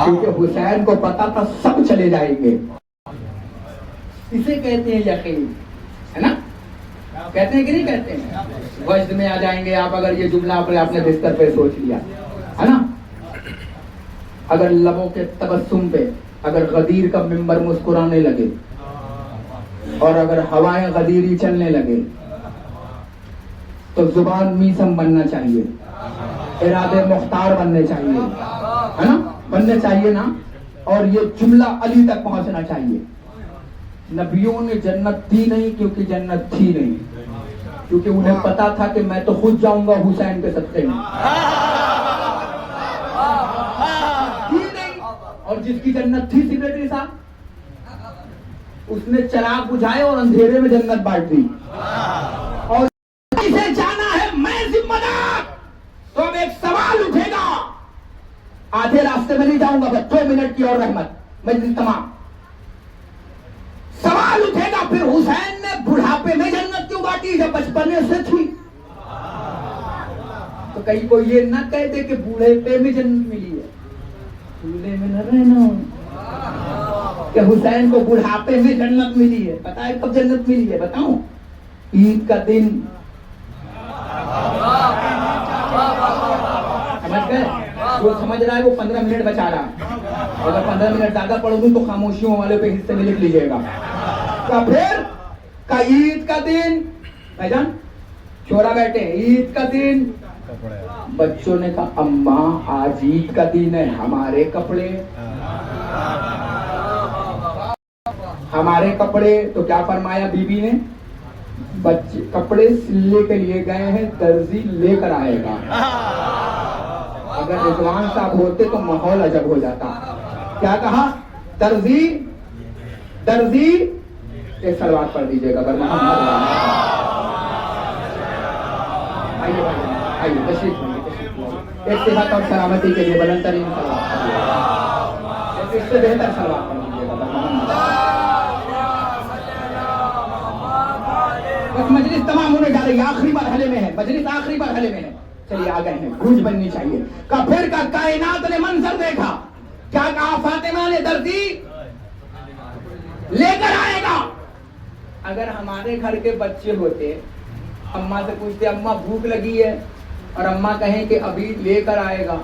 کیونکہ حسین کو پتا تھا سب چلے جائیں گے. اسے کہتے ہیں یقین, ہے نا؟ کہتے ہیں کہ نہیں کہتے ہیں؟ وجد میں آ جائیں گے آپ اگر یہ جملہ آپ نے بستر پہ سوچ لیا, ہے نا؟ اگر لبوں کے تبسم پہ اگر غدیر کا منبر مسکرانے لگے اور اگر ہوائیں غدیری چلنے لگے تو زبان میسم بننا چاہیے, ارادے مختار بننے چاہیے, ہے نا؟ بننے چاہیے نا. اور یہ جملہ علی تک پہنچنا چاہیے. نبیوں نے جنت دی نہیں کیونکہ جنت تھی نہیں, کیونکہ انہیں پتا تھا کہ میں تو خود جاؤں گا حسین کے صدقے میں. تھی نہیں. اور جس کی جنت تھی سیکریٹری صاحب, اس نے چراغ بجھائے اور اندھیرے میں جنت بانٹ دی. اور اسے جانا ہے میں ذمہ دار. تو اب ایک سوال اٹھے گا, آدھے راستے میں نہیں جاؤں گا بس 2 منٹ کی اور رحمت مجلس تمام. سوال اٹھے گا پھر حسین نے بڑھاپے میں جنت کیوں بانٹی جب بچپنے سے تھی؟ تو کہیں کوئی یہ نہ کہہ دے کہ بوڑھے پہ میں جنت ملی ہے. بوڑھے میں نہ رہنا کہ حسین کو بڑھاپے میں جنت ملی ہے. پتا ہے کب جنت ملی ہے بتاؤں؟ عید کا دن. سمجھ گئے؟ وہ سمجھ رہا ہے وہ 15 منٹ بچا رہا ہے. اگر 15 منٹ زیادہ پڑھوں گی تو خاموشیوں والے پہ حصے میں لکھ لیجیے گا. پھر کا عید کا دن, بھائی جان چھوڑا بیٹھے, عید کا دن. بچوں نے کہا اماں آج عید کا دن ہے, ہمارے کپڑے. ہمارے کپڑے. تو کیا فرمایا بی بی نے؟ بچے کپڑے سلنے کے لیے گئے ہیں, درزی لے کر آئے گا. اگر رضوان صاحب ہوتے تو ماحول عجب ہو جاتا. کیا کہا؟ درزی ایک سلوات پڑھ دیجیے گا. اگر محمد آئیے تشریف ایک صحت اور سلامتی کے لیے بلند ترین سلوات, اس سے بہتر سلوات پڑھ دیجیے گا. بس مجلس تمام ہونے جا رہی ہے, آخری مرحلے میں ہے مجلس, آخری مرحلے میں ہے. چلیے آ گئے ہیں, گونج بننی چاہیے. پھر کا کائنات نے منظر دیکھا. کیا کہا فاطمہ نے؟ درزی لے کر آئے گا. اگر ہمارے گھر کے بچے ہوتے, اماں سے پوچھتے اماں بھوک لگی ہے, اور اماں کہیں کہ ابھی لے کر آئے گا.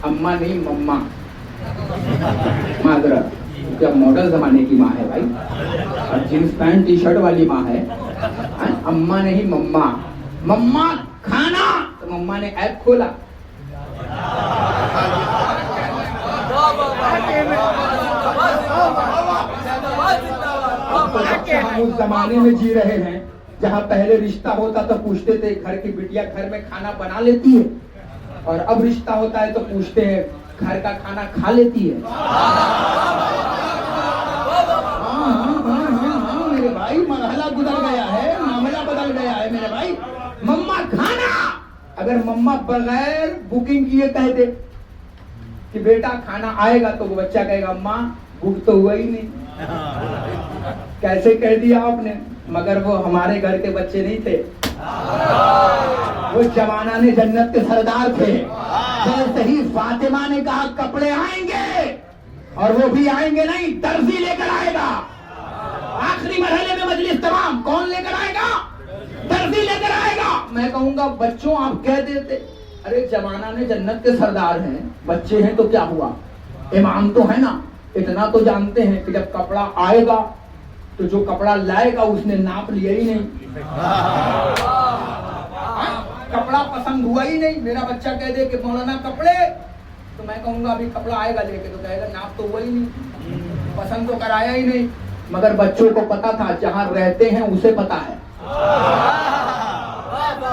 اماں نہیں مما, معذرت, کیا ماڈل زمانے کی ماں ہے بھائی, اور جینس پینٹ ٹی شرٹ والی ماں ہے. اماں نہیں مما. مما کھانا, تو مما نے ایپ کھولا. ہم اس زمانے میں جی رہے ہیں جہاں پہلے رشتہ ہوتا تو پوچھتے تھے گھر کی بٹیا گھر میں کھانا بنا لیتی ہے, اور اب رشتہ ہوتا ہے تو پوچھتے ہیں گھر کا کھانا کھا لیتی ہے. میرے بھائی مرحلہ گزر گیا ہے, معاملہ بدل گیا ہے میرے بھائی. مما کھانا. اگر مما بغیر بکنگ کیے کہہ دے کہ بیٹا کھانا آئے گا, تو وہ بچہ کہے گا ماں بک تو ہوا ہی نہیں. کیسے کہہ دیا آپ نے؟ مگر وہ ہمارے گھر کے بچے نہیں تھے, وہ جوانان جنت کے سردار تھے. جیسے ہی فاطمہ نے کہا کپڑے آئیں گے, اور وہ بھی آئیں گے نہیں, درزی لے کر آئے گا. آخری مرحلے میں مجلس تمام, کون لے کر آئے گا؟ درزی لے کر آئے گا. میں کہوں گا بچوں آپ کہہ دیتے ارے جوانان جنت کے سردار ہیں, بچے ہیں تو کیا ہوا, امام تو ہے نا. اتنا تو جانتے ہیں کہ جب کپڑا آئے گا تو جو کپڑا لائے گا اس نے ناپ لیا ہی نہیں, کپڑا پسند ہوا ہی نہیں. میرا بچہ کہہ دے کہ مولانا کپڑے, تو میں کہوں گا ابھی کپڑا آئے گا لے کے, تو کہے گا ناپ تو ہوا ہی نہیں, پسند تو کرایا ہی نہیں. مگر بچوں کو پتا تھا جہاں رہتے ہیں اسے پتا ہے,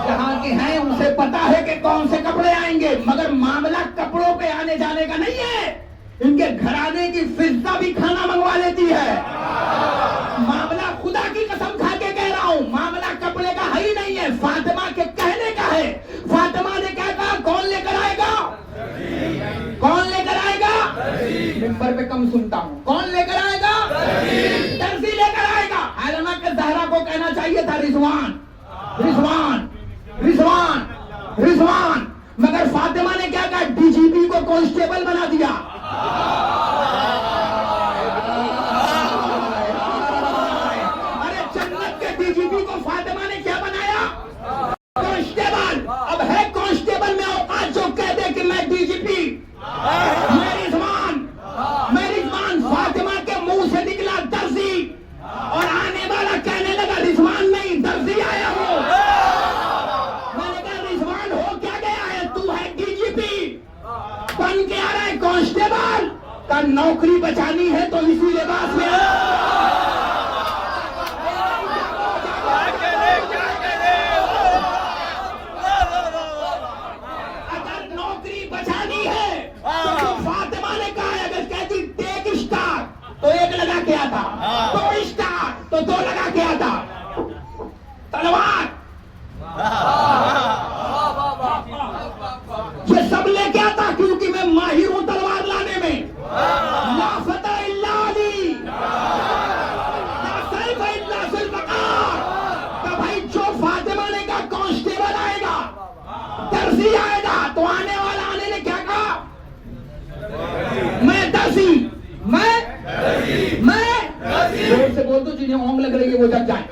جہاں کے ہیں اسے پتا ہے کہ کون سے کپڑے آئیں گے. مگر معاملہ کپڑوں پہ آنے جانے کا نہیں ہے, ان کے گھرانے کی فضا بھی کھانا منگوا لیتی ہے. معاملہ خدا کی قسم کھا کے کہہ رہا ہوں, معاملہ کپڑے کا ہے ہی نہیں ہے, فاطمہ کے کہنے کا ہے. فاطمہ نے کیا کہا, کون لے کر آئے گا؟ کون لے کر آئے گا؟ ممبر پہ کم سنتا ہوں, کون لے کر آئے گا؟ درزی لے کر آئے گا. حالانکہ زہرا کو کہنا چاہیے تھا رضوان رضوان رضوان رضوان, مگر فاطمہ نے کیا کہا, ڈی جی کانسٹیبل بنا دیا. ارے جنت کے ڈی جی پی کو فاطمہ نے کیا بنایا؟ کانسٹیبل. اب ہے کانسٹیبل میں اوقات جو کہہ دے کہ میں ڈی جی پی. میری زبان فاطمہ کے منہ سے نکلا درزی، اور آنے والا کہنے لگا رضوان نہیں درزی آیا ہو. میں نے کہا رضوان ہو کیا گیا ہے؟ تو ہے ڈی جی پی بن کے آ رہا ہے کانسٹیبل کا. نوکری بچانی ہے تو اسی لباس میں اگر نوکری بچانی ہے تو فاطمہ نے کہا ہے، اگر کہتی ٹیک اسٹار تو ایک لگا کے آتا، دو اسٹار تو دو لگا کے آتا. تلوار یہ سب لے کے آتا کیونکہ میں ماہر ہوں تلوار لانے میں. لا فتح الا علی، لا سیف الا ذی الوقار. کہ بھائی جو فاطمہ نے کہا کانسٹیبل آئے گا، درزی آئے گا، تو آنے والا آنے نے کیا کہا؟ میں درزی، میں زور سے بول دو جنہیں اونگ لگ رہی ہے وہ جب جائیں.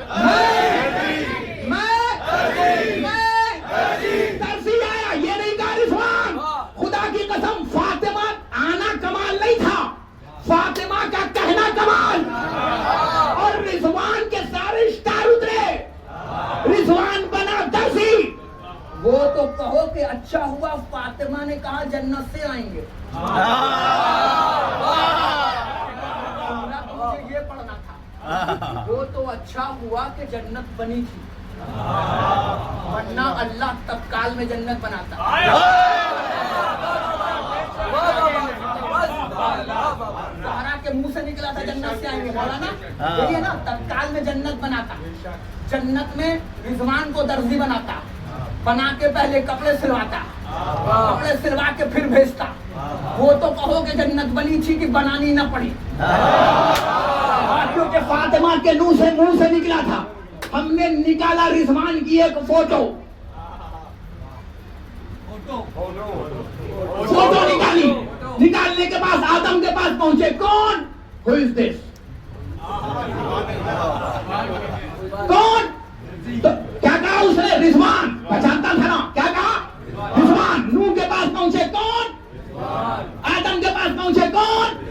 درزی آیا. یہ نہیں کہا رضوان. خدا کی قسم فاطمہ آنا کمال نہیں تھا، فاطمہ کا کہنا کمال. اور رضوان کے سارے اسٹار اترے، رضوان بنا درزی. وہ تو کہو کہ اچھا ہوا فاطمہ نے کہا جنت سے آئیں گے. مجھے یہ پڑھنا تھا. وہ تو اچھا ہوا کہ جنت بنی تھی، ورنہ اللہ تتکال میں جنت بناتا. سہارا کے منہ سے نکلا تھا جنت سے آئیں گے، مولانا یہی ہے نا، تتکال میں جنت بناتا. جنت میں رضوان کو درزی بناتا، بنا کے پہلے کپڑے سلواتا، کپڑے سلوا کے پھر بھیجتا. وہ تو کہو کہ جنت بنی تھی کہ بنانی نہ پڑی، کیونکہ فاطمہ کے منہ سے نکلا تھا. ہم نے نکالا رضوان کی ایک فوٹو نکالی. نکالنے کے بعد آدم کے پاس پہنچے. کون؟ Who is this؟ کون؟ تو کیا کہا اس نے؟ رضوان. پہچانتا تھا نا. کیا کہا؟ رضوان. نوح کے پاس پہنچے. کون؟ آدم کے پاس پہنچے. کون؟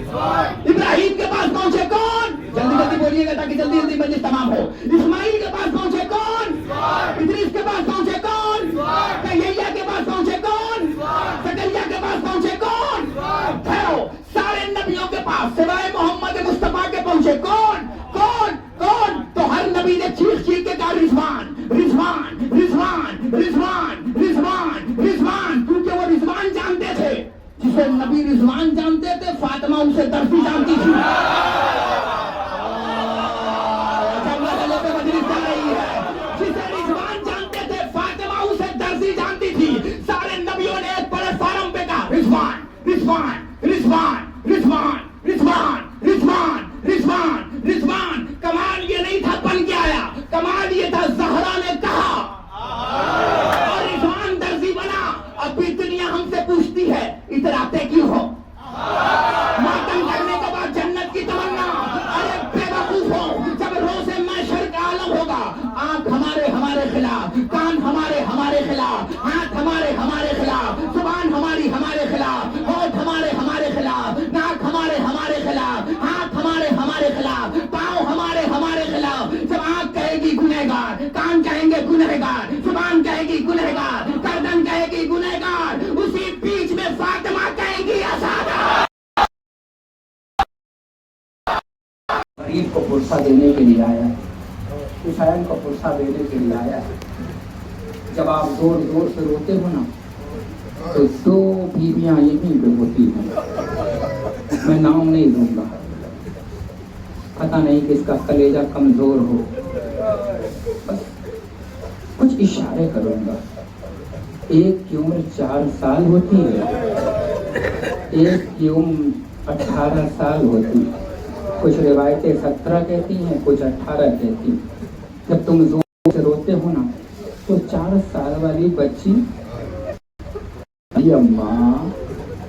ابراہیم کے پاس پہنچے. کون؟ جلدی جلدی بولیے گا تاکہ جلدی جلدی مجلس تمام ہو. اسماعیل کے پاس پہنچے. کون؟ ادریس کے پاس پہنچے. کون؟ یحییٰ کے پاس پہنچے. کون؟ زکریا کے پاس پہنچے. کون؟ ٹھہرو. سارے نبیوں کے پاس سوائے محمد مصطفیٰ کے پہنچے. کون؟ کون؟ کون؟ تو ہر نبی نے چیخ چیخ کے کہا رضوان رضوان رضوان رضوان رضوان رضوان، کیونکہ وہ رضوان جانتے تھے. جسے نبی رضوان جانتے تھے فاطمہ اسے درزی جانتی تھی. جسے رضوان جانتے تھے فاطمہ اسے درزی جانتی تھی. سارے نبیوں نے ایک بڑے فارم پہ کہا رضوان رضوان رضوان رضوان رضوان رضوان رضوان رضوان. کمال یہ نہیں تھا بن کے آیا، کمال یہ تھا زہرا نے کہا اور رضوان درزی بنا. اب بھی دنیا ہم سے پوچھتی ہے اتراتے کیوں ہو؟ ماتم کرنے کے بعد جنت کی تمنا. ارے بے وقوف ہو. جب روز محشر کا عالم ہوگا، آنکھ ہمارے خلاف، کان ہمارے خلاف، ہاتھ ہمارے خلاف، زبان ہمارے خلاف، ہونٹ ہمارے خلاف، ناک ہمارے خلاف، ہاتھ ہمارے خلاف، پاؤں ہمارے خلاف. جب آنکھ کہے گی گنہگار، کان کہیں گے گنہگار، زبان کہے گی گنہگار، گردن کہے گی گنہگار، اسی بیچ میں فاطمہ کہے گی آزاد. غریب کو پرسہ دینے کے لیے آیا ہے، حسین کو پرسہ دینے کے لیے آیا ہے. جب آپ زور زور سے روتے ہو نا تو دو بیویاں یہیں پہ ہوتی ہیں. میں نام نہیں دوں گا، پتہ نہیں کس کا کلیجہ کمزور ہو، بس کچھ اشارے کروں گا. ایک کی عمر 4 سال ہوتی ہے، ایک کی عمر 18 سال ہوتی ہے. کچھ روایتیں 17 کہتی ہیں، کچھ 18 کہتی ہیں. جب تم زور سے روتے ہو نا تو 4 سال والی بچی اماں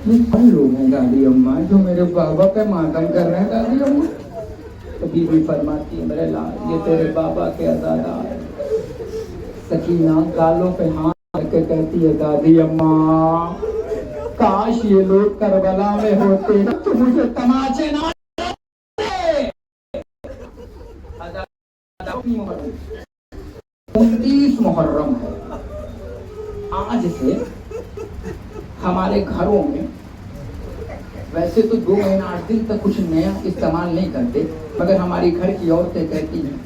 یہ کون لوگ ہیں دادی اماں جو میرے بابا پہ ماتم کر رہے ہیں دادی اماں؟ تو بی بی فرماتی ہے میرے لال یہ تیرے بابا کے عزادار ہیں. سکینہ گالوں پہ ہاتھ رکھ کے کہتی ہے دادی اماں کاش یہ لوگ کربلا میں ہوتے تو مجھے تماچے نہ 29 محرم ہے. آج سے ہمارے گھروں میں ویسے تو 2 مہینہ 8 دن تک کچھ نیا استعمال نہیں کرتے مگر ہماری گھر کی عورتیں کہتی ہیں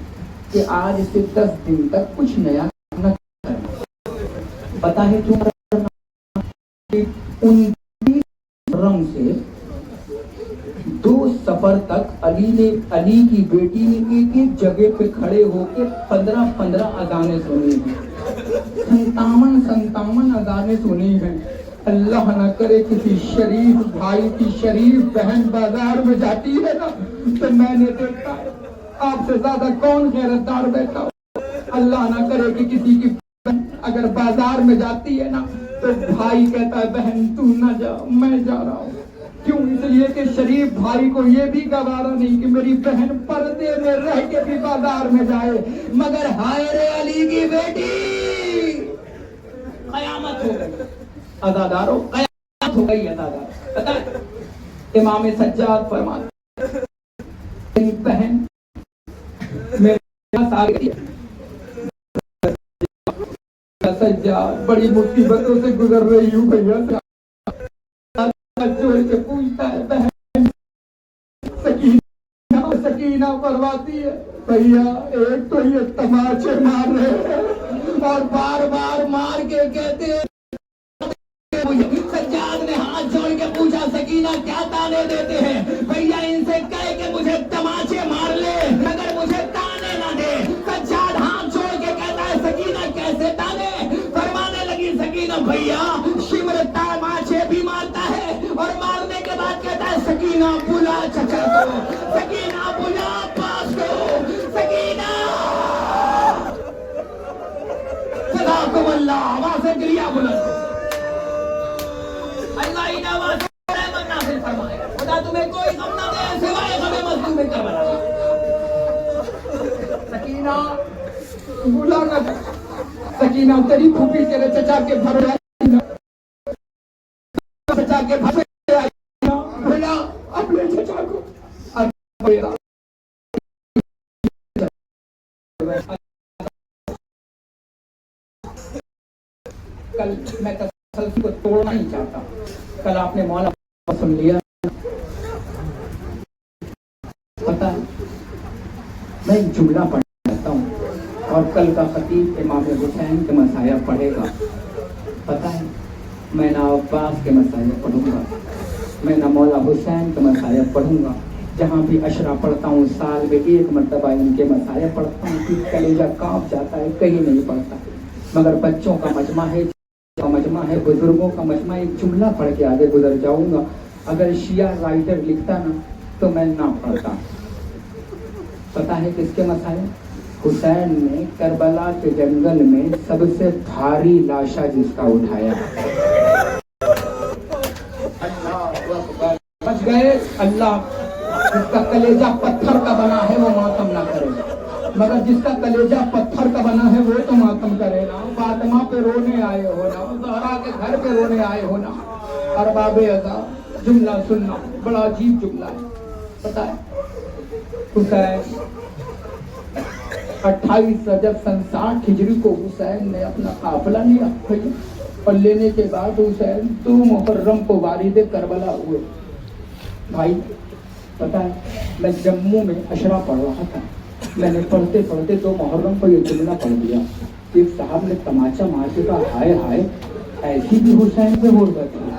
کہ آج سے 10 دن تک کچھ نیا نہ کرنا. پتا ہے کیوں؟ 29 محرم سے 2 سفر تک علی کی بیٹی نے ایک ایک جگہ پہ کھڑے ہو کے 15 اذانیں سنی ہیں. 57 اذانیں سنی ہیں. اللہ نہ کرے کسی شریف بھائی کی شریف بہن بازار میں جاتی ہے نا تو میں نے دیکھا ہے آپ سے زیادہ کون غیرتدار بیٹھا ہو. اللہ نہ کرے کہ کسی کی بہن اگر بازار میں جاتی ہے نا تو بھائی کہتا ہے بہن تو نہ جا میں جا رہا ہوں. کیوں؟ اس لیے کہ شریف بھائی کو یہ بھی گوارا نہیں کہ میری بہن پردے میں رہ کے بھی بازار میں جائے. مگر ہائے رے علی کی بیٹی قیامت ہو گئی عزادارو قیامت ہو گئی عزادارو. پتہ ہے امام سجاد فرماتے میری بہن میرے ساتھ سجاد بڑی مصیبتوں سے گزر رہی ہوں بھیا جوڑ کے پوچھتا ہے بہن سکینہ فرماتی ہے بھیا ایک تو یہ تماچے مار رہے ہیں اور بار بار مار کے کہتے ہیں. سجاد نے ہاتھ جوڑ کے پوچھا سکینہ کیا تانے دیتے ہیں؟ بھیا ان سے کہے کہ مجھے تماچے مار لے مگر مجھے تانے نہ دے. سجاد ہاتھ جوڑ کے کہتا ہے سکینہ کیسے تانے؟ فرمانے لگی سکینہ بھیا شمر تماچے بھی مارتا ہے اور مارنے کے بعد کہتا ہے سکینہ بلا چچا کو سکینہ بلا پاس کو سکینہ جزاکم اللہ. آواز سے گریا بلند اللہ ہی نواز رحمت نازل فرمائے. خدا تمہیں کوئی غم نہ دے سوائے غم مظلوم کربلا. سکینہ بلا نہ سکینہ تیری پھوپھی تیرے چچا کے گھر چچا کے گھر بلا اپنے چچا کو کل میں تسلسل کو توڑنا نہیں چاہتا. کل آپ نے مولا سن لیا پتا ہے میں ایک جملہ پڑھنا چاہتا ہوں اور کل کا خطیب امام حسین کے مسائل پڑھے گا. پتا ہے میں نہ عباس کے مسائل پڑھوں گا میں نہ مولا حسین کے مسائل پڑھوں گا. جہاں بھی اشرا پڑھتا ہوں سال میں 1 مرتبہ ان کے مسائل پڑھتا ہوں کہ کلیجہ کانپ جاتا ہے کہیں نہیں پڑھتا. مگر بچوں کا مجمع ہے بزرگوں کا مجمع. ایک جملہ پڑھ کے آگے گزر جاؤں گا. اگر شیعہ رائٹر لکھتا نا تو میں نہ پڑھتا. پتا ہے کس کے مسائل؟ حسین نے کربلا کے جنگل میں سب سے بھاری لاشا جس کا اٹھایا. بچ گئے. اللہ جس کا کلیجہ پتھر کا بنا ہے وہ ماتم نہ کرے مگر جس کا کلیجہ پتھر کا بنا ہے وہ تو ماتم کرے نا. فاطمہ پہ رونے آئے ہو نا زہرا کے گھر پہ رونے آئے ہو نا. ارباب عزا جملہ سننا بڑا عجیب جملہ ہے. پتا ہے حسین 28 رجب سن 60 ہجری کو حسین نے اپنا قافلہ لیا اور لینے کے بعد حسین 2 محرم کو وارد کربلا ہوئے. بھائی پتا ہے میں جموں میں اشرا پڑھ رہا تھا. میں نے پڑھتے 2 محرم کو یہ جملہ پڑھ دیا. ایک صاحب نے تماچا مار کے کہا ہائے ہائے ایسی بھی حسین پہ ہو جاتی ہے.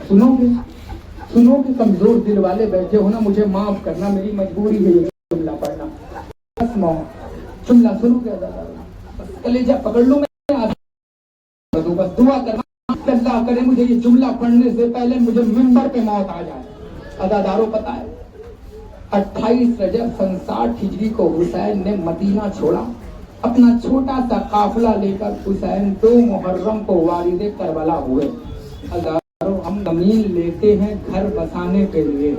سنو گے کمزور دل والے بیٹھے ہو نا مجھے معاف کرنا میری مجبوری ہے یہ جملہ پڑھنا. جملہ سنو گے کلیجہ پکڑ لوں میں بس دعا کرنا اللہ کرے مجھے یہ جملہ پڑھنے سے پہلے مجھے منبر پہ موت آ جائے. عزادارو پتا ہے 28 رجب سن 60 ہجری کو حسین نے مدینہ چھوڑا. اپنا چھوٹا سا قافلہ لے کر حسین 2 محرم کو وارد کربلا ہوئے. عزادارو ہم زمین لیتے ہیں گھر بسانے کے لیے.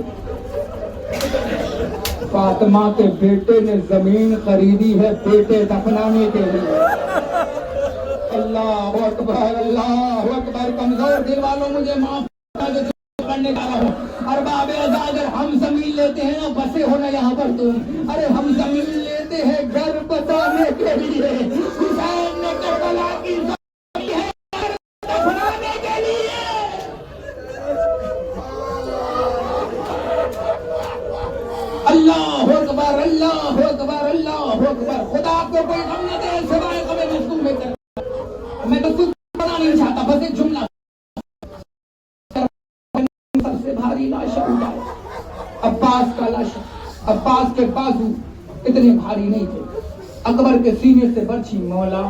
فاطمہ کے بیٹے نے زمین خریدی ہے بیٹے دفنانے کے لیے. اللہ اکبر اللہ اکبر. کمزور دل والوں مجھے معاف کرنے کا ہوں. ارباب ادا اگر ہم زمین لیتے ہیں نا بسے ہونا یہاں پر تم. ارے ہم زمین لیتے ہیں گھر بسانے کے لیے. حسین نے کربلا کی زمین ہے گھر بسانے کے لیے. اللہ اکبر اللہ اکبر اللہ اکبر. خدا کو کوئی غم نہ دے سوائے غم مظلوم میں کر. میں تو کچھ بنا نہیں چاہتا بس ایک جملہ. سب سے بھاری لاشا اٹھائے عباس کا لاشا. عباس کے بازو اتنے بھاری نہیں تھے. اکبر کے سینے سے برچھی. مولا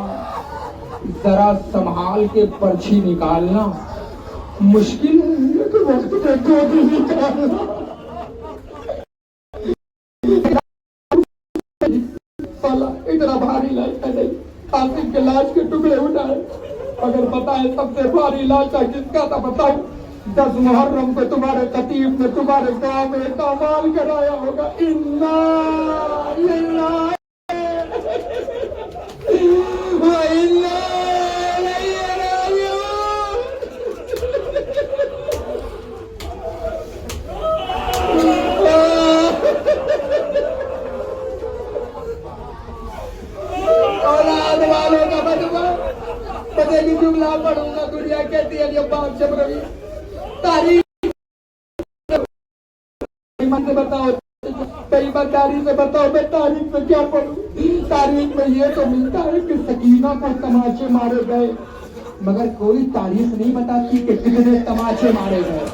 ذرا سنبھال کے پرچھی نکالنا مشکل ہے کہ وقت پہ گودی نکالنا. اتنا بھاری لاشا نہیں. قاسم کے لاش کے ٹکڑے اٹھائے. اگر پتا ہے سب سے بھاری لاشا کس کا تھا بتاؤ. 10 محرم کو تمہارے خطیب نے تمہارے گاؤں میں کمال کرایا ہوگا. انا للہ و انا الیہ راجعون. اولاد والوں کا بدوا پتے کی جملہ پڑھوں گا. دنیا کہتی ہے یہ باپ جب روی تاریخ سے بتاؤ. کئی بار تاریخ سے بتاؤ میں تاریخ میں کیا پڑھوں. تاریخ میں یہ تو ملتا ہے کہ سکینہ کو تماچے مارے گئے مگر کوئی تاریخ نہیں بتاتی کہ کتنے تماچے مارے گئے.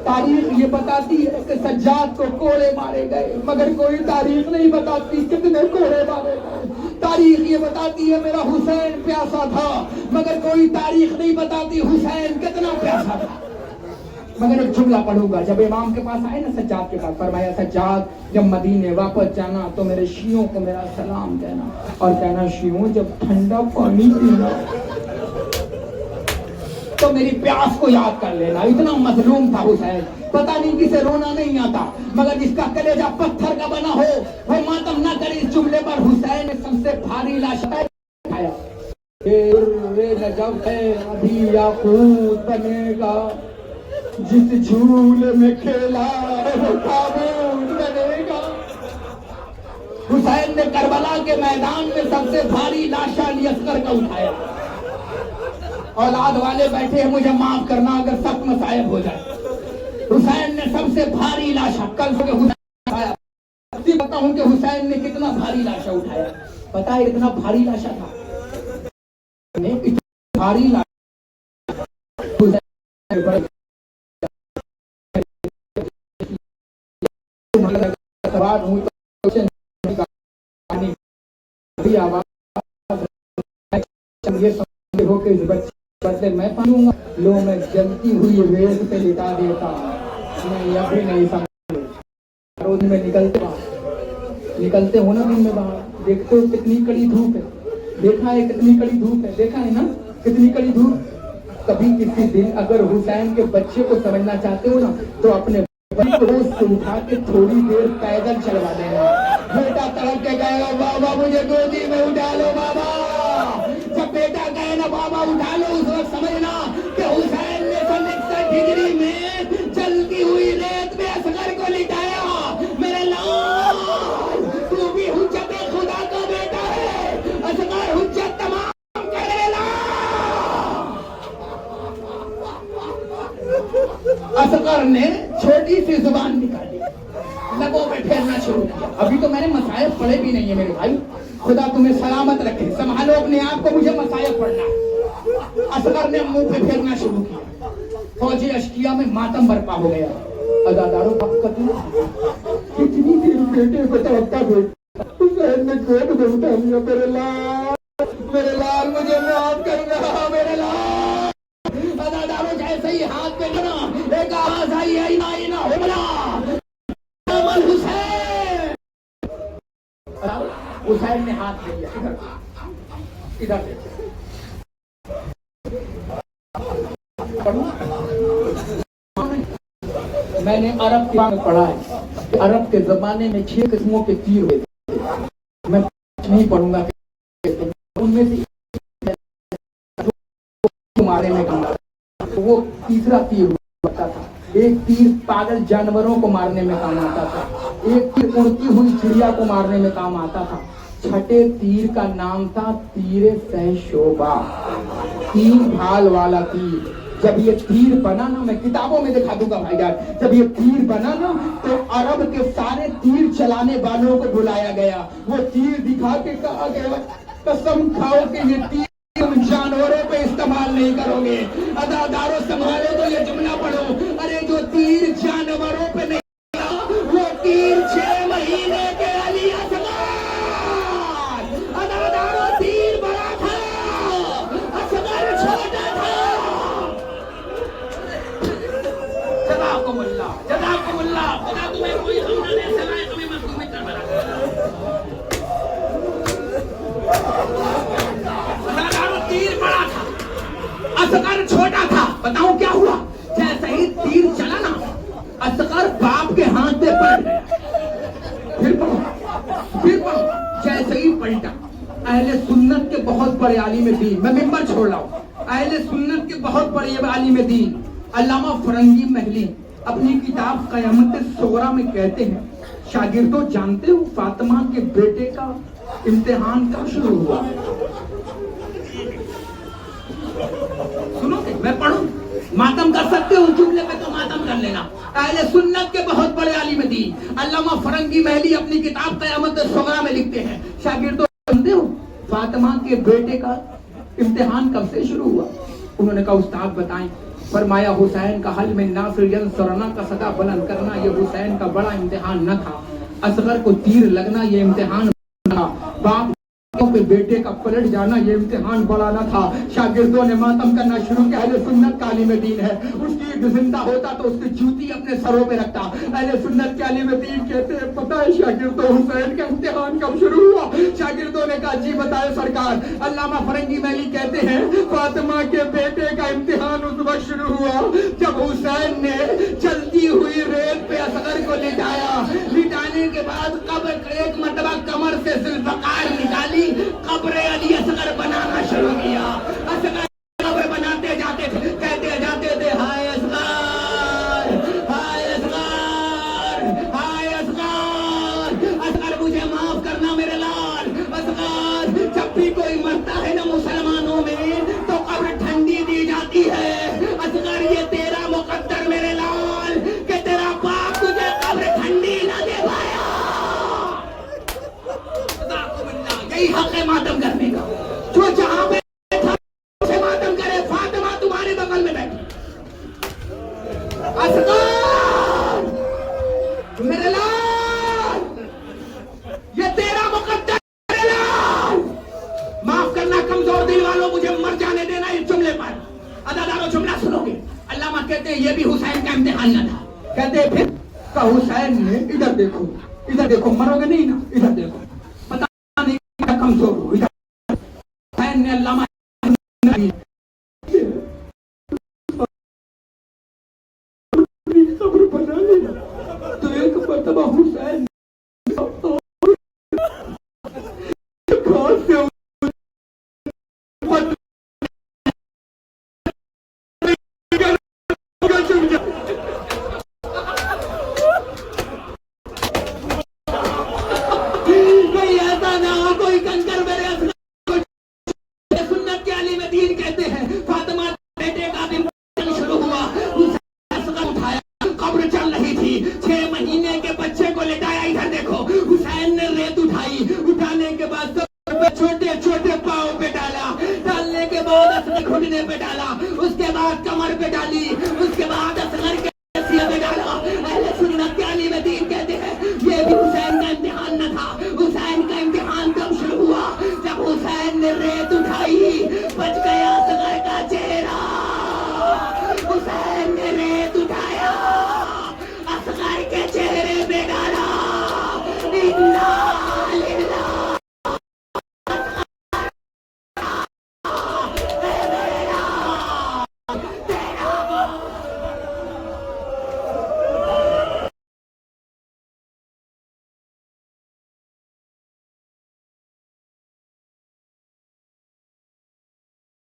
تاریخ یہ بتاتی ہے کہ سجاد کو کوڑے مارے گئے مگر کوئی تاریخ نہیں بتاتی کتنے کوڑے مارے گئے. تاریخ یہ بتاتی ہے میرا حسین پیاسا تھا مگر کوئی تاریخ نہیں بتاتی حسین کتنا پیاسا تھا. مگر ایک جملہ پڑھوں گا. جب امام کے پاس آئے نا سجاد کے پاس فرمایا سجاد جب مدینے واپس جانا تو میرے شیعوں کو میرا سلام کہنا اور کہنا شیعوں جب ٹھنڈا پانی پینا تو میری پیاس کو یاد کر لینا. اتنا مظلوم تھا حسین. پتہ نہیں کسے رونا نہیں آتا مگر جس کا کلیجہ پتھر کا بنا ہو وہ ماتم نہ کرے. اس جملے پر حسین نے سب سے بھاری لاشا اٹھایا. نجف ہے ابھی یاقوت بنے گا جس جھولے میں کھیلا وہ تابوت بنے گا. حسین نے کربلا کے میدان میں سب سے بھاری لاشا علی اصغر کا اٹھایا. اولاد والے بیٹھے ہیں مجھے معاف کرنا اگر سخت مصائب ہو جائے. حسین نے سب سے بھاری لاشا کل سے حسین اٹھایا. بتاؤں کہ حسین نے کتنا بھاری لاشا اٹھایا. پتا ہے اتنا بھاری لاشا تھا بھاری لاشا بدلے میں پڑھوں گا. لو میں جلتی ہوئی ریت پہ لٹا دیتا میں یہ بھی نہیں سمجھ. روز میں نکلتے ہو نا دن میں باہر دیکھتے ہو کتنی کڑی دھوپ ہے. دیکھا ہے کتنی کڑی دھوپ ہے. دیکھا ہے نا کتنی کڑی دھوپ. کبھی کسی دن اگر حسین کے بچے کو سمجھنا چاہتے ہو نا تو اپنے روز سے اٹھا کے تھوڑی دیر پیدل چلوا دینا. بیٹا تڑپ کے کہے گا بابا مجھے گودی میں اٹھا لو بابا. جب بیٹا کہے نا بابا اٹھا لو اس وقت سمجھنا کہ حسین نے 61 ہجری میں چلتی ہوئی ریت میں اصغر کو لٹایا. میرے لال تو بھی حجت خدا کا بیٹا ہے. اصغر حجت تمام کرے لا. اصغر نے چھوٹی سی زبان نکالی لبوں پہ پھیرنا شروع کیا. ابھی تو میں نے مسائل پڑھے بھی نہیں ہے میرے بھائی. خدا تمہیں سلامت رکھے. سنبھالو اپنے آپ کو مجھے مسائل پڑھنا ہے. اصغر نے منہ پہ پھیرنا شروع کیا. فوجی اشکیا میں ماتم برپا ہو گیا. اداداروں کتنی دیر بیٹے کو توقع بیٹا حسین نے گود میں اٹھا لیا. میرے لال مجھے معاف کرنا. میرے لال اداداروں جیسے ہی ہاتھ پہ کرنا ایک آواز آئی ہے اینا ہوملا حسین. حسین نے ہاتھ لے لیا. ادھر میں نے عرب کے میں پڑھا ہے کہ عرب کے زمانے میں 6 قسموں کے تیر ہوئے تھے. میں نہیں پڑھوں گا ان میں سے مارنے میں وہ تیسرا تیر ہوتا تھا. ایک تیر پاگل جانوروں کو مارنے میں کام آتا تھا, ایک تیر اڑتی ہوئی چڑیا کو مارنے میں کام آتا تھا. چھٹے تیر کا نام تھا تیر سہ شوبہ, 3 بھال والا تیر. جب یہ تیر بنا نا, میں کتابوں میں دکھا دوں گا بھائی جان, جب یہ تیر بنا نا تو عرب کے سارے تیر چلانے والوں کو بلایا گیا. وہ تیر دکھا کے کہا گیا قسم کھاؤ کہ یہ تیر تم جانوروں پہ استعمال نہیں کرو گے. اداداروں سنبھالو تو یہ جملہ پڑھو, ارے جو تیر جانوروں پہ نہیں وہ تیر 6 مہینے کے علی اصغر. اداداروں تیر بڑا تھا, اصغر چھوٹا تھا. جزاکم اللہ, جزاکم اللہ. خدا تمہیں کوئی سمجھا نہیں سنائے, تمہیں مظلومی کر بنا. تیر بڑا تھا, اصغر چھوٹا تھا. بتاؤں کیا ہوا؟ جیسے ہی تیر چلا نا, اصغر باپ کے ہاتھ پہ پلٹ گیا. پھر پڑھو, جیسے ہی پلٹا. اہل سنت کے بہت بڑے عالم دین, میں ممبر چھوڑ رہا ہوں, اہل سنت کے بہت بڑے عالم دین علامہ فرنگی محلی اپنی کتاب قیامت صغریٰ میں کہتے ہیں, شاگردوں جانتے ہو فاطمہ کے بیٹے کا امتحان کب شروع ہوا؟ سنو گے, میں پڑھوں, ماتم کر سکتے ہو جملے پہ تو ماتم کر لینا. اہل سنت کے بہت بڑے عالم دین علامہ فرنگی محلی اپنی کتاب قیامت صغریٰ میں لکھتے ہیں, شاگردوں جانتے ہو فاطمہ کے بیٹے کا امتحان کب سے شروع ہوا؟ انہوں نے کہا استاد بتائیں. فرمایا حسین کا حل میں ناصر ینصرنا کا صدا بلند کرنا یہ حسین کا بڑا امتحان نہ تھا, اصغر کو تیر لگنا یہ امتحان تھا, باپ پہ بیٹے کا پلٹ جانا یہ امتحان بڑا نہ تھا. شاگردوں نے ماتم کرنا شروع کیا. اہل سنت کا عالم دین ہے, اس کی زندہ ہوتا تو اس کی جوتی اپنے سروں پہ رکھتا. اہل سنت کے عالم دین کہتے ہیں پتہ ہے شاگردوں حسین کا امتحان کب شروع ہوا؟ شاگردوں نے کہا جی بتائے سرکار. علامہ فرنگی محلی کہتے ہیں فاطمہ کے بیٹے کا امتحان اس وقت شروع ہوا جب حسین نے چلتی ہوئی ریت پہ اصغر کو لٹایا. لٹانے کے بعد قبر ایک مرتبہ کمر سے ذوالفقار نکالی, قبر علی اصغر بنانا شروع کیا. اصغر قبر بناتے جاتے تھے, کہتے جاتے تھے ہائے اصغر, ہائے اصغر, ہائے اصغر, اصغر مجھے معاف کرنا میرے لال. اصغر جب بھی کوئی مرتا ہے نا مسلمانوں میں تو قبر ٹھنڈی دی جاتی ہے. اصغر یہ تیرا مقدر میرے لال کہ تیرا باپ تجھے قبر ٹھنڈی نہ دے پایا. یہی حق ہے ماتم کرنے کا, جو جہاں پہ سے ماتم کرے. فاطمہ تمہارے بغل میں بیٹھی, اصغر میرے لال یہ تیرا مقدر میرے لال. معاف کرنا کمزور دل والوں, مجھے مر جانے دینا اس جملے پر. اداداروں جملہ سنو گے, علامہ کہتے ہیں یہ بھی حسین کا امتحان نہ تھا. کہتے ہیں پھر کہ حسین نے ادھر دیکھو, ادھر دیکھو, مرو گے نہیں نا, ادھر دیکھو, کمزور ہوئی. حسین نے علامہ قبر بنا لیا تو ایک مرتبہ حسین گھٹنے پہ ڈالا, اس کے بعد کمر پہ ڈالی,